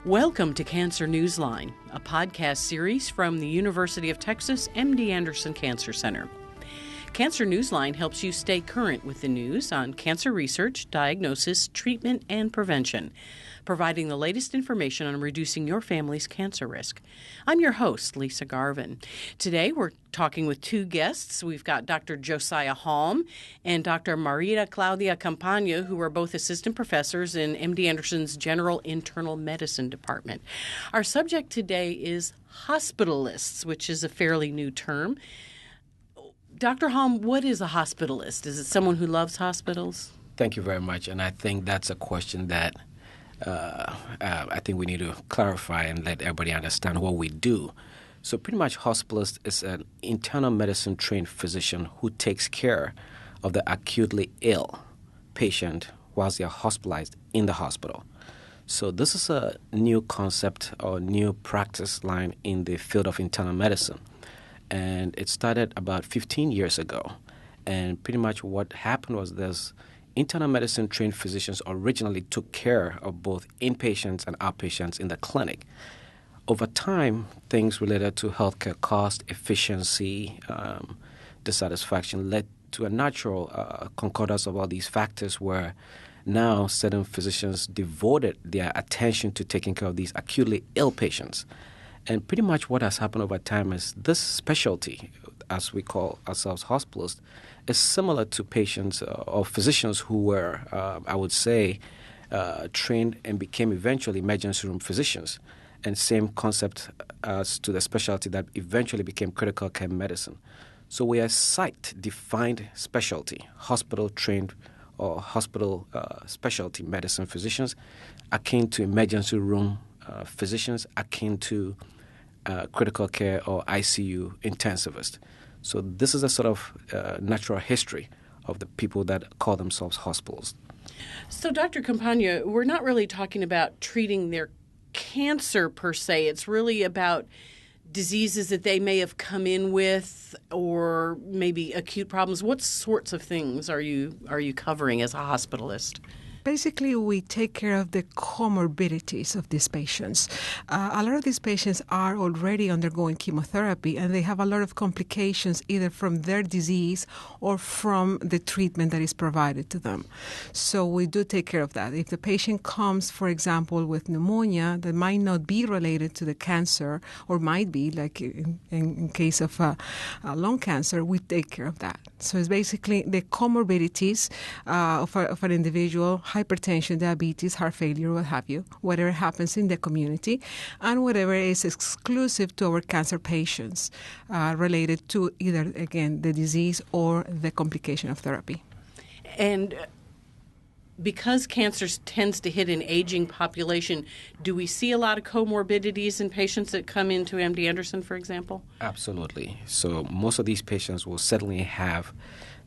Welcome to Cancer Newsline, a podcast series from the University of Texas MD Anderson Cancer Center. Cancer Newsline helps you stay current with the news on cancer research, diagnosis, treatment, and prevention, providing the latest information on reducing your family's cancer risk. I'm your host, Lisa Garvin. Today, we're talking with two guests. We've got Dr. Josiah Halm and Dr. Maria Claudia Campagna, who are both assistant professors in MD Anderson's General Internal Medicine Department. Our subject today is hospitalists, which is a fairly new term. Dr. Halm, what is a hospitalist? Is it someone who loves hospitals? Thank you very much. And I think that's a question that I think we need to clarify and let everybody understand what we do. So pretty much hospitalist is an internal medicine trained physician who takes care of the acutely ill patient whilst they are hospitalized in the hospital. So this is a new concept or new practice line in the field of internal medicine. And it started about 15 years ago. And pretty much what happened was this internal medicine trained physicians originally took care of both inpatients and outpatients in the clinic. Over time, things related to healthcare cost, efficiency, dissatisfaction led to a natural concordance of all these factors where now certain physicians devoted their attention to taking care of these acutely ill patients. And pretty much what has happened over time is this specialty, as we call ourselves hospitalists, is similar to patients or physicians who were, I would say, trained and became eventually emergency room physicians. And same concept as to the specialty that eventually became critical care medicine. So we are site-defined specialty, hospital-trained or hospital specialty medicine physicians, akin to emergency room physicians, akin to critical care or ICU intensivist. So this is a sort of natural history of the people that call themselves hospitals. So, Dr. Campagna, we're not really talking about treating their cancer per se. It's really about diseases that they may have come in with or maybe acute problems. What sorts of things are you covering as a hospitalist? Basically, we take care of the comorbidities of these patients. A lot of these patients are already undergoing chemotherapy, and they have a lot of complications either from their disease or from the treatment that is provided to them. So we do take care of that. If the patient comes, for example, with pneumonia that might not be related to the cancer or might be, like in case of lung cancer, we take care of that. So it's basically the comorbidities of an individual, hypertension, diabetes, heart failure, what have you, whatever happens in the community, and whatever is exclusive to our cancer patients related to either, again, the disease or the complication of therapy. And because cancer tends to hit an aging population, do we see a lot of comorbidities in patients that come into MD Anderson, for example? Absolutely. So most of these patients will certainly have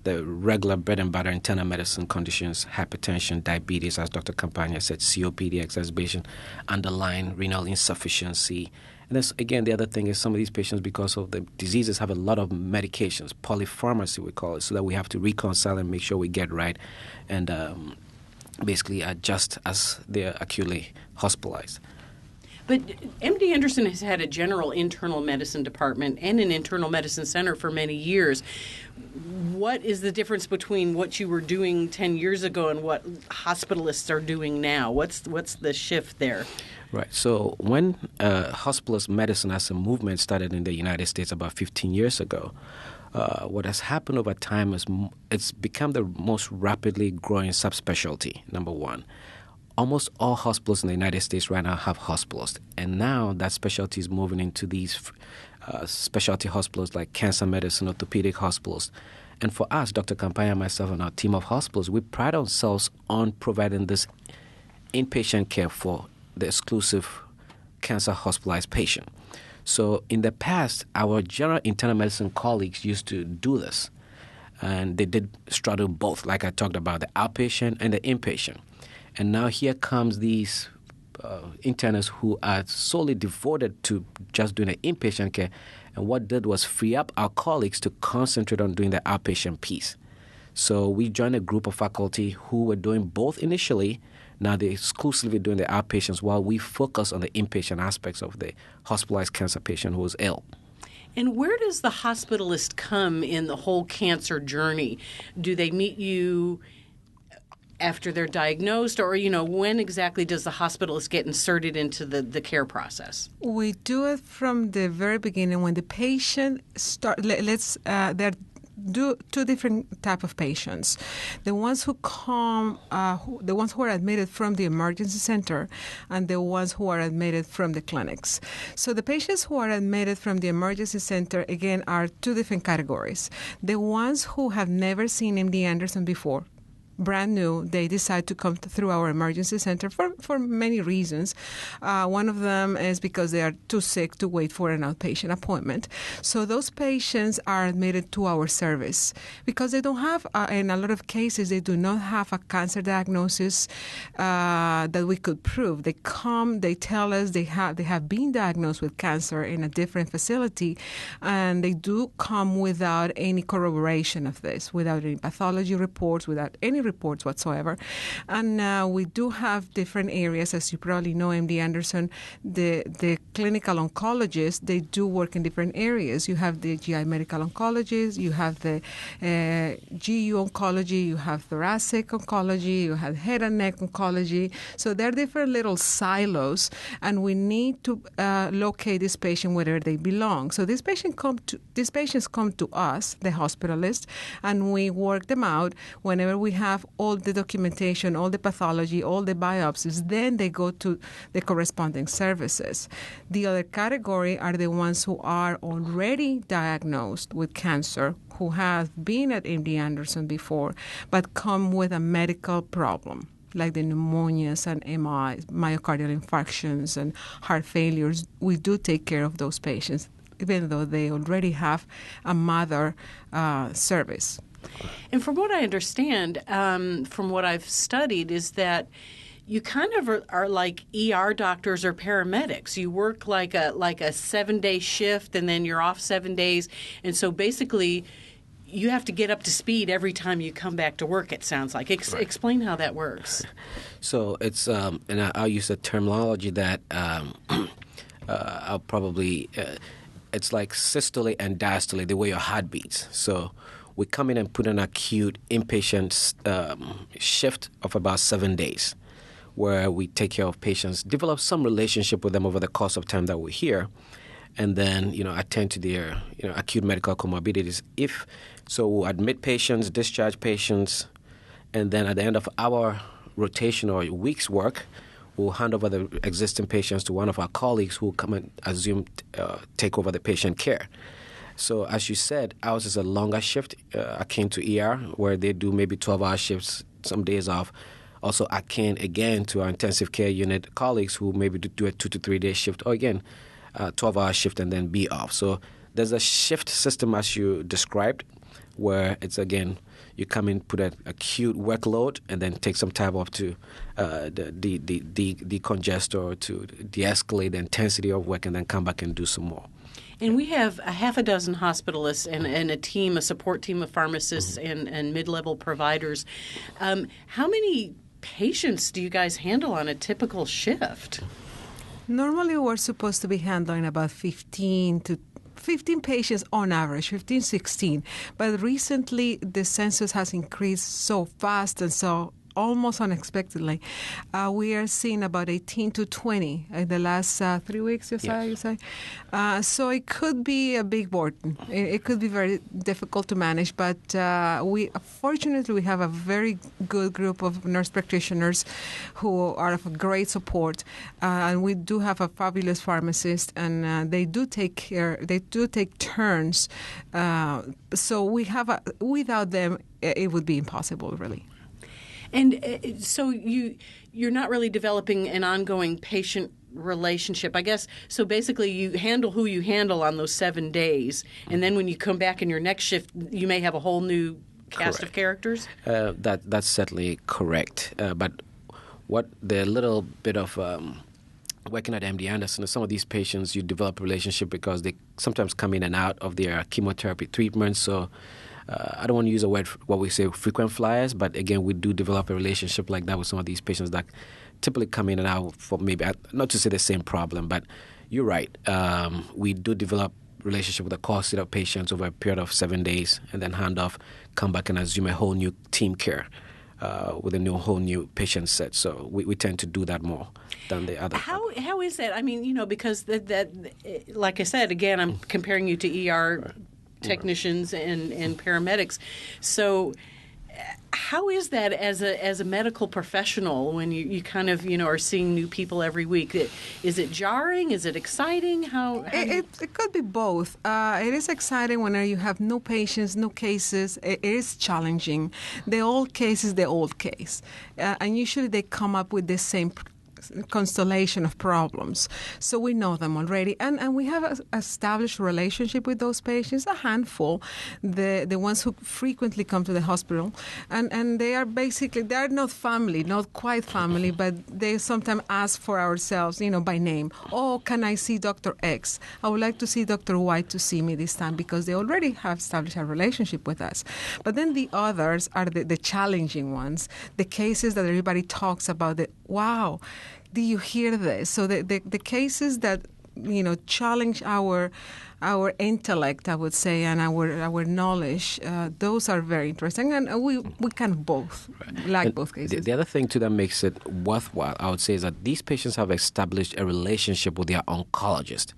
the regular bread and butter internal medicine conditions, hypertension, diabetes, as Dr. Campagna said, COPD exacerbation, underlying renal insufficiency. And then, again, the other thing is some of these patients, because of the diseases, have a lot of medications, polypharmacy we call it, so that we have to reconcile and make sure we get right and basically adjust as they're acutely hospitalized. But MD Anderson has had a general internal medicine department and an internal medicine center for many years. What is the difference between what you were doing 10 years ago and what hospitalists are doing now? What's the shift there? Right. So when hospitalist medicine as a movement started in the United States about 15 years ago, what has happened over time is it's become the most rapidly growing subspecialty, number one. Almost all hospitals in the United States right now have hospitalists. And now that specialty is moving into these specialty hospitals like cancer medicine, orthopedic hospitals. And for us, Dr. Campagna, myself, and our team of hospitals, we pride ourselves on providing this inpatient care for the exclusive cancer hospitalized patient. So in the past, our general internal medicine colleagues used to do this. And they did straddle both, like I talked about, the outpatient and the inpatient. And now here comes these internists who are solely devoted to just doing the inpatient care. And what did was free up our colleagues to concentrate on doing the outpatient piece. So we joined a group of faculty who were doing both initially. Now they're exclusively doing the outpatients while we focus on the inpatient aspects of the hospitalized cancer patient who is ill. And where does the hospitalist come in the whole cancer journey? Do they meet you after they're diagnosed, or, when exactly does the hospitalist get inserted into the care process? We do it from the very beginning when the patient there are two different type of patients. The ones who come, the ones who are admitted from the emergency center, and the ones who are admitted from the clinics. So the patients who are admitted from the emergency center, again, are two different categories. The ones who have never seen MD Anderson before, brand new, they decide to come through our emergency center for many reasons. One of them is because they are too sick to wait for an outpatient appointment. So those patients are admitted to our service because they don't have, in a lot of cases, they do not have a cancer diagnosis that we could prove. They come, they tell us they have been diagnosed with cancer in a different facility, and they do come without any corroboration of this, without any pathology reports, without any reports whatsoever. And we do have different areas. As you probably know, MD Anderson, the clinical oncologists, they do work in different areas. You have the GI medical oncologist, you have the GU oncology, you have thoracic oncology, you have head and neck oncology. So there are different little silos, and we need to locate this patient wherever they belong. So these patients come to us, the hospitalist, and we work them out. Whenever we have all the documentation, all the pathology, all the biopsies, then they go to the corresponding services. The other category are the ones who are already diagnosed with cancer, who have been at MD Anderson before, but come with a medical problem, like the pneumonias and MIs, myocardial infarctions and heart failures. We do take care of those patients, even though they already have a mother service. And from what I understand, from what I've studied, is that you kind of are like ER doctors or paramedics. You work like a 7-day shift, and then you're off 7 days. And so basically, you have to get up to speed every time you come back to work, it sounds like. Explain how that works. So it's, and I'll use a terminology that I'll probably, it's like systole and diastole, the way your heart beats. So we come in and put an acute inpatient shift of about 7 days, where we take care of patients, develop some relationship with them over the course of time that we're here, and then attend to their acute medical comorbidities. If so, we'll admit patients, discharge patients, and then at the end of our rotation or week's work, we'll hand over the existing patients to one of our colleagues who will come and take over the patient care. So as you said, ours is a longer shift akin to ER, where they do maybe 12-hour shifts, some days off. Also akin, again, to our intensive care unit colleagues who maybe do a 2 to 3 day shift, or again, 12-hour shift and then be off. So there's a shift system as you described, where it's, again, you come in, put an acute workload, and then take some time off to decongest or to de-escalate the intensity of work, and then come back and do some more. And we have a half a dozen hospitalists and a support team of pharmacists and mid-level providers. How many patients do you guys handle on a typical shift? Normally, we're supposed to be handling about 15 patients on average, 15, 16. But recently, the census has increased so fast and so almost unexpectedly. We are seeing about 18 to 20 in the last 3 weeks, you say? So it could be a big burden. It could be very difficult to manage, but fortunately, we have a very good group of nurse practitioners who are of great support, and we do have a fabulous pharmacist, and they do take turns. So without them, it would be impossible, really. And so you're not really developing an ongoing patient relationship, I guess. So basically, you handle who you handle on those 7 days, and then when you come back in your next shift, you may have a whole new cast of characters? That's certainly correct. But what the little bit of working at MD Anderson, some of these patients, you develop a relationship because they sometimes come in and out of their chemotherapy treatment. So I don't want to use a word, what we say, frequent flyers, but again, we do develop a relationship like that with some of these patients that typically come in and out for maybe, not to say the same problem, but you're right. We do develop relationship with a core set of patients over a period of 7 days, and then hand off, come back and assume a whole new team care with a whole new patient set. So we tend to do that more than the other. How is that? I mean, because that like I said, again, I'm comparing you to ER technicians and paramedics. So how is that as a medical professional when you kind of are seeing new people every week? Is it jarring? Is it exciting? It could be both. It is exciting when you have no patients, no cases. It is challenging. The old case is the old case, and usually they come up with the same constellation of problems. So we know them already, and we have an established relationship with those patients, a handful, the ones who frequently come to the hospital, and they are not family, not quite family, but they sometimes ask for ourselves, by name. Oh, can I see Dr. X? I would like to see Dr. Y to see me this time, because they already have established a relationship with us. But then the others are the challenging ones, the cases that everybody talks about, wow, do you hear this? So the cases that challenge our intellect, I would say, and our knowledge, those are very interesting, and we kind of both like both cases. The other thing too that makes it worthwhile, I would say, is that these patients have established a relationship with their oncologist,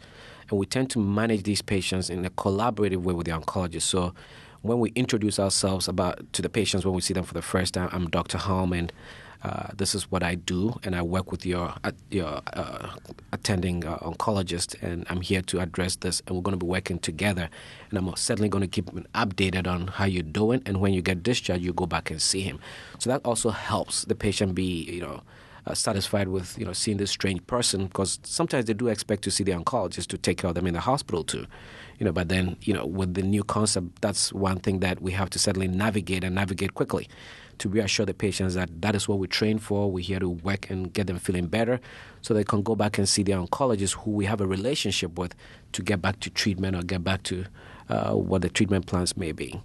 and we tend to manage these patients in a collaborative way with the oncologist. So when we introduce ourselves to the patients, when we see them for the first time, I'm Dr. Hallman. This is what I do, and I work with your attending oncologist, and I'm here to address this, and we're going to be working together, and I'm certainly going to keep him updated on how you're doing, and when you get discharged, you go back and see him. So that also helps the patient be, satisfied with, seeing this strange person, because sometimes they do expect to see the oncologist to take care of them in the hospital too. But then, with the new concept, that's one thing that we have to certainly navigate quickly, to reassure the patients that is what we train for. We're here to work and get them feeling better so they can go back and see the oncologist who we have a relationship with to get back to treatment or get back to what the treatment plans may be.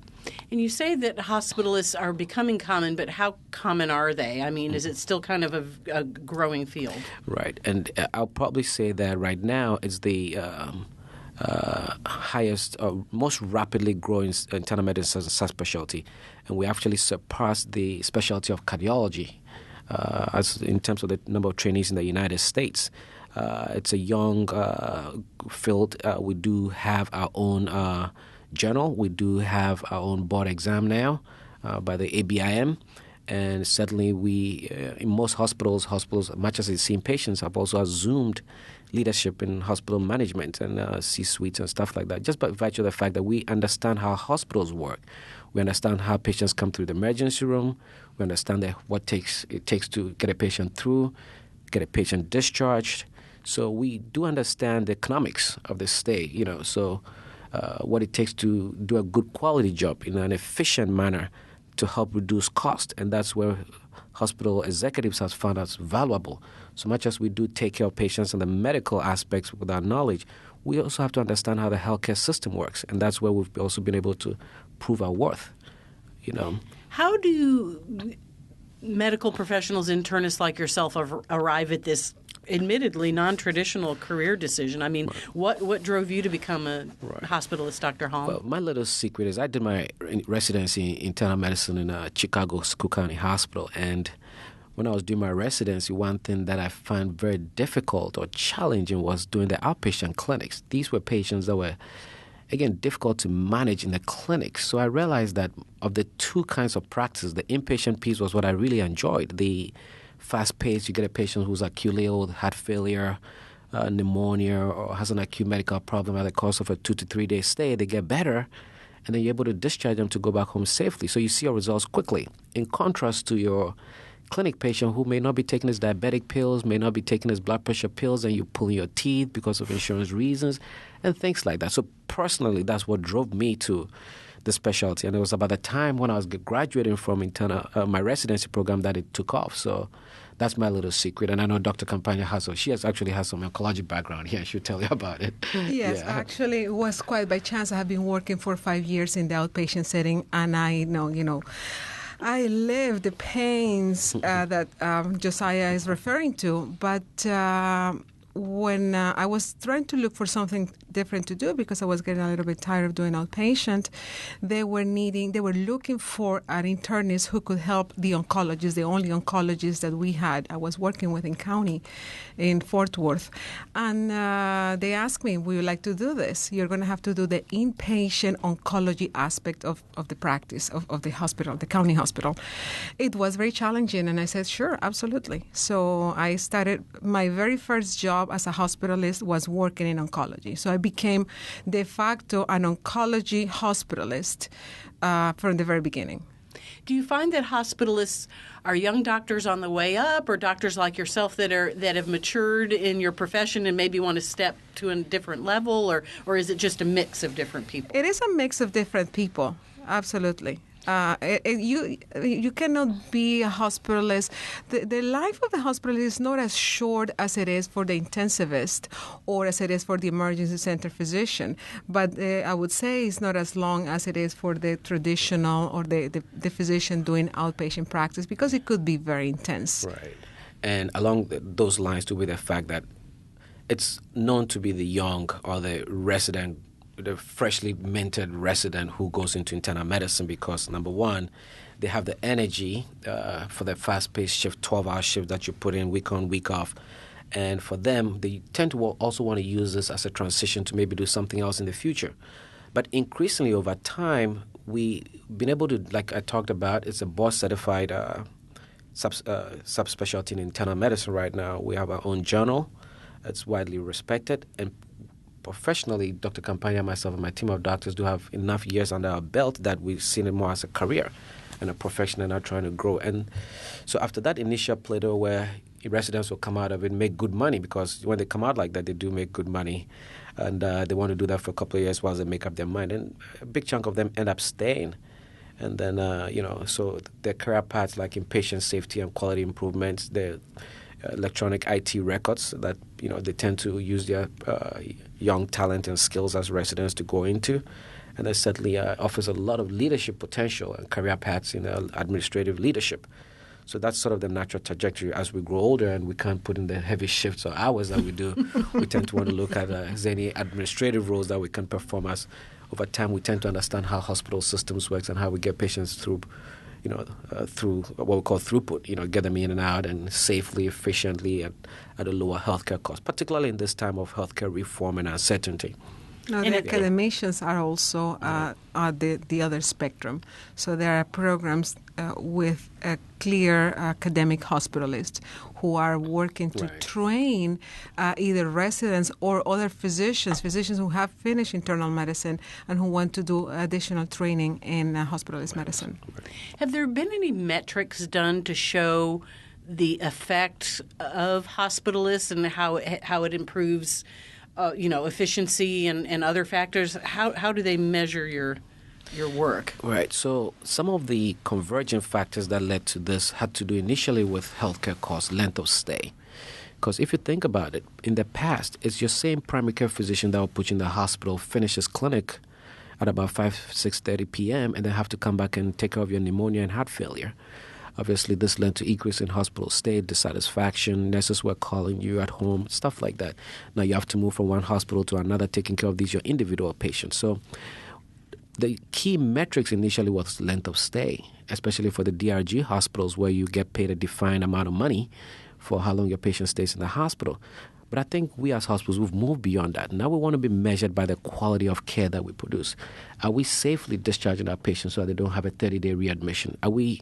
And you say that hospitalists are becoming common, but how common are they? I mean, is it still kind of a growing field? Right. And I'll probably say that right now it's the highest, most rapidly growing internal medicine subspecialty, and we actually surpassed the specialty of cardiology as in terms of the number of trainees in the United States. It's a young field. We do have our own journal. We do have our own board exam now by the ABIM. And certainly we, in most hospitals, much as they've seen patients, have also assumed leadership in hospital management and C-suites and stuff like that, just by virtue of the fact that we understand how hospitals work. We understand how patients come through the emergency room. We understand what it takes to get a patient through, get a patient discharged. So we do understand the economics of the stay, so what it takes to do a good quality job in an efficient manner to help reduce cost, and that's where hospital executives have found us valuable. So much as we do take care of patients and the medical aspects with our knowledge, we also have to understand how the healthcare system works, and that's where we've also been able to prove our worth. How do medical professionals, internists like yourself, arrive at this admittedly non-traditional career decision? I mean, what drove you to become a hospitalist, Dr. Hall? Well, my little secret is I did my residency in internal medicine in Chicago's Cook County Hospital, and when I was doing my residency, one thing that I found very difficult or challenging was doing the outpatient clinics. These were patients that were, again, difficult to manage in the clinics. So I realized that of the two kinds of practice, the inpatient piece was what I really enjoyed. The fast-paced, you get a patient who's acutely ill, heart failure, pneumonia, or has an acute medical problem at the course of a 2 to 3 day stay. They get better, and then you're able to discharge them to go back home safely. So you see your results quickly. In contrast to your clinic patient who may not be taking his diabetic pills, may not be taking his blood pressure pills, and you pulling your teeth because of insurance reasons and things like that. So personally, that's what drove me to the specialty. And it was about the time when I was graduating from my residency program that it took off. So that's my little secret. And I know Dr. Campagna she actually has some oncology background here. She'll tell you about it. Yes, actually, it was quite by chance. I have been working for 5 years in the outpatient setting, and I know, I live the pains that Josiah is referring to, but when I was trying to look for something different to do because I was getting a little bit tired of doing outpatient, they were looking for an internist who could help the oncologist, the only oncologist that we had. I was working with in county in Fort Worth. And they asked me, would you like to do this? You're going to have to do the inpatient oncology aspect of the practice of the hospital, the county hospital. It was very challenging, and I said, sure, absolutely. So I started, my very first job as a hospitalist was working in oncology. So I became de facto an oncology hospitalist from the very beginning. Do you find that hospitalists are young doctors on the way up, or doctors like yourself that have matured in your profession and maybe want to step to a different level, or is it just a mix of different people? It is a mix of different people, absolutely. You cannot be a hospitalist. The life of the hospitalist is not as short as it is for the intensivist or as it is for the emergency center physician. But I would say it's not as long as it is for the traditional or the physician doing outpatient practice, because it could be very intense. Right. And along those lines too, with the fact that it's known to be the young or the freshly minted resident who goes into internal medicine because, number one, they have the energy for the fast-paced shift, 12-hour shift that you put in week on, week off. And for them, they tend to also want to use this as a transition to maybe do something else in the future. But increasingly over time, we've been able to, like I talked about, it's a board-certified subspecialty in internal medicine right now. We have our own journal. It's widely respected. And professionally, Dr. Campagna, myself, and my team of doctors do have enough years under our belt that we've seen it more as a career and a profession and are trying to grow. And so after that initial plateau where residents will come out of it and make good money, because when they come out like that, they do make good money. And they want to do that for a couple of years while they make up their mind. And a big chunk of them end up staying. And then, so their career paths like in patient safety and quality improvements, their electronic IT records that, they tend to use their young talent and skills as residents to go into. And that certainly offers a lot of leadership potential and career paths in administrative leadership. So that's sort of the natural trajectory. As we grow older and we can't put in the heavy shifts or hours that we do, we tend to want to look at any administrative roles that we can perform. As over time, we tend to understand how hospital systems works and how we get patients through through what we call throughput, get them in and out and safely, efficiently, and at a lower healthcare cost, particularly in this time of healthcare reform and uncertainty. No, the academicians are also the other spectrum. So there are programs with a clear academic hospitalists who are working to train either residents or other physicians who have finished internal medicine and who want to do additional training in hospitalist medicine. Have there been any metrics done to show the effect of hospitalists and how it improves efficiency and other factors? How do they measure your work? Right. So some of the convergent factors that led to this had to do initially with healthcare costs, length of stay. Because if you think about it, in the past, it's your same primary care physician that will put you in the hospital, finish his clinic at about 6:30 p.m., and then have to come back and take care of your pneumonia and heart failure. Obviously, this led to increase in hospital stay, dissatisfaction, nurses were calling you at home, stuff like that. Now you have to move from one hospital to another, taking care of these your individual patients. So the key metrics initially was length of stay, especially for the DRG hospitals where you get paid a defined amount of money for how long your patient stays in the hospital. But I think we as hospitals, we've moved beyond that. Now we want to be measured by the quality of care that we produce. Are we safely discharging our patients so that they don't have a 30-day readmission? Are we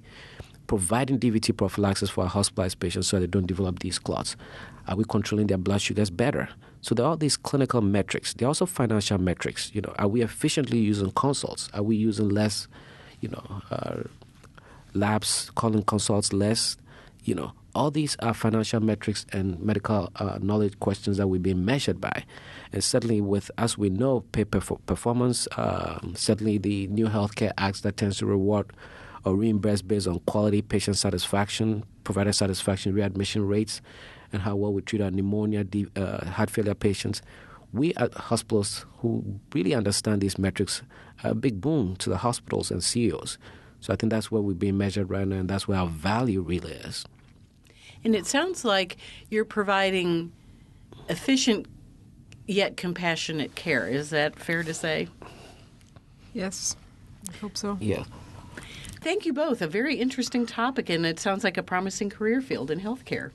providing DVT prophylaxis for our hospitalized patients so they don't develop these clots? Are we controlling their blood sugars better? So there are all these clinical metrics. There are also financial metrics. Are we efficiently using consults? Are we using less, labs, calling consults less? All these are financial metrics and medical knowledge questions that we're being measured by. And certainly with, as we know, pay for performance, certainly the new healthcare acts that tends to reward or reimbursed based on quality, patient satisfaction, provider satisfaction, readmission rates, and how well we treat our pneumonia, heart failure patients. We at Hospitalists who really understand these metrics are a big boon to the hospitals and CEOs. So I think that's where we're being measured right now, and that's where our value really is. And it sounds like you're providing efficient yet compassionate care. Is that fair to say? Yes, I hope so. Yeah. Thank you both. A very interesting topic, and it sounds like a promising career field in healthcare.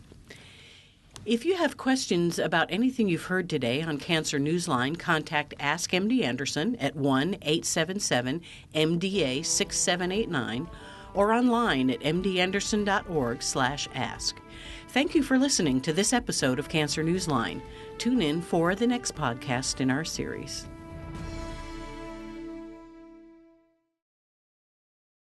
If you have questions about anything you've heard today on Cancer Newsline, contact Ask MD Anderson at 1-877-MDA-6789 or online at mdanderson.org/ask. Thank you for listening to this episode of Cancer Newsline. Tune in for the next podcast in our series.